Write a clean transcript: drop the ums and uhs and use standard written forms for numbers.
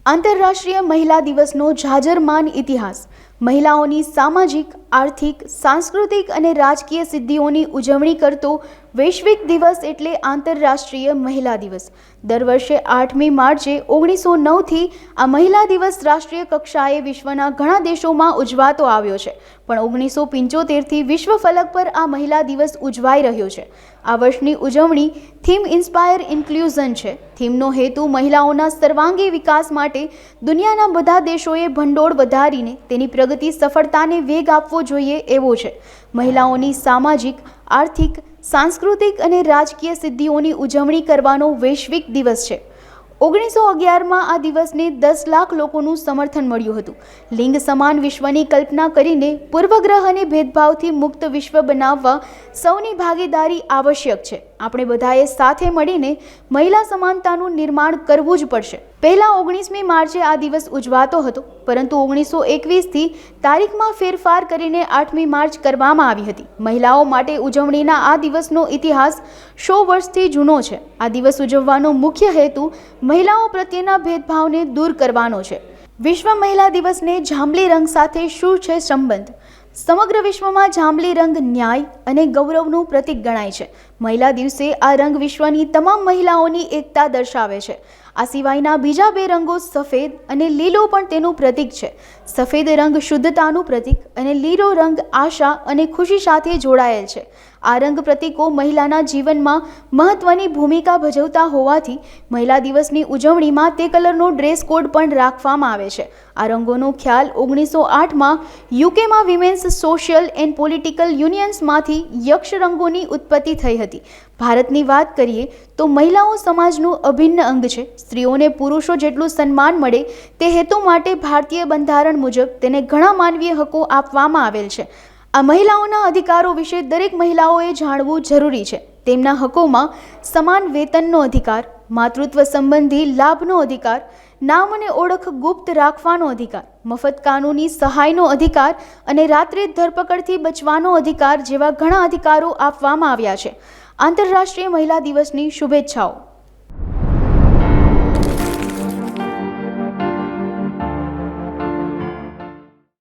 આંતરરાષ્ટ્રીય મહિલા દિવસનો જાજરમાન ઇતિહાસ, મહિલાઓની સામાજિક, આર્થિક, સાંસ્કૃતિક અને રાજકીય સિદ્ધિઓની ઉજવણી કરતો વૈશ્વિક દિવસ એટલે આંતરરાષ્ટ્રીય મહિલા દિવસ। દર વર્ષે 8મી માર્ચે 1909થી આ મહિલા દિવસ રાષ્ટ્રીય કક્ષાએ વિશ્વના ઘણા દેશોમાં ઉજવાતો આવ્યો છે, પણ 1975થી વિશ્વ ફલક પર આ મહિલા દિવસ ઉજવાઈ રહ્યો છે। આ વર્ષની ઉજવણી થીમ ઇન્સ્પાયર ઇન્ક્લુઝન છે। થીમનો હેતુ મહિલાઓના સર્વાંગી વિકાસ માટે દુનિયાના બધા દેશોએ ભંડોળ વધારીને તેની પ્રગતિ સફળતાને વેગ આપવો જોઈએ એવો છે। મહિલાઓની સામાજિક, આર્થિક, સાંસ્કૃતિક અને રાજકીય સિદ્ધિઓની ઉજવણી કરવાનો વૈશ્વિક દિવસ છે। 1911માં આ દિવસને 10 લાખ લોકોનું સમર્થન મળ્યું હતું। લિંગ સમાન વિશ્વની કલ્પના કરીને પૂર્વગ્રહ અને ભેદભાવથી મુક્ત વિશ્વ બનાવવા સૌની ભાગીદારી આવશ્યક છે। આપણે બધાએ સાથે મળીને મહિલા સમાનતાનું નિર્માણ કરવું જ પડશે। પહેલા 19મી માર્ચે આ દિવસ ઉજવાતો હતો, પરંતુ 1921થી તારીખમાં ફેરફાર કરીને 8મી માર્ચ કરવામાં આવી હતી। મહિલાઓ માટે ઉજવણીના આ દિવસનો ઇતિહાસ 100 વર્ષથી જૂનો છે। આ દિવસ ઉજવવાનો મુખ્ય હેતુ મહિલાઓ પ્રત્યેના ભેદભાવને દૂર કરવાનો છે। વિશ્વ મહિલા દિવસને જાંબલી રંગ સાથે શું છે સંબંધ? સમગ્ર વિશ્વમાં જાંબલી રંગ ન્યાય અને ગૌરવનું પ્રતીક ગણાય છે। મહિલા દિવસે આ રંગ વિશ્વની તમામ મહિલાઓની એકતા દર્શાવે છે। આ સિવાયના બીજા 2 રંગો સફેદ અને લીલો પણ તેનું પ્રતીક છે। સફેદ રંગ શુદ્ધતાનું પ્રતીક અને લીલો રંગ આશા અને ખુશી સાથે જોડાયેલ છે। આ રંગ પ્રતીકો મહિલાના જીવનમાં મહત્વની ભૂમિકા ભજવતા હોવાથી મહિલા દિવસની ઉજવણીમાં તે કલરનો ડ્રેસ કોડ પણ રાખવામાં આવે છે। આ રંગોનો ખ્યાલ 1908માં યુકેમાં વિમેન્સ સોશિયલ એન્ડ પોલિટિકલ યુનિયન્સમાંથી યક્ષ રંગોની ઉત્પત્તિ થઈ હતી। ભારતની વાત કરીએ તો મહિલાઓ સમાજનું અભિન્ન અંગ છે। સ્ત્રીઓને પુરુષો જેટલું સન્માન મળે તે હેતુ માટે ભારતીય બંધારણ મુજબ તેને ઘણા માનવીય હકો આપવામાં આવેલ છે। આ મહિલાઓના અધિકારો વિશે દરેક મહિલાઓએ જાણવું જરૂરી છે। તેમના હકોમાં સમાન વેતનનો અધિકાર, માતૃત્વ સંબંધી લાભનો અધિકાર, નામ અને ઓળખ ગુપ્ત રાખવાનો અધિકાર, મફત કાનૂની સહાયનો અધિકાર અને રાત્રે ધરપકડથી બચવાનો અધિકાર જેવા ઘણા અધિકારો આપવામાં આવ્યા છે। આંતરરાષ્ટ્રીય મહિલા દિવસની શુભેચ્છાઓ।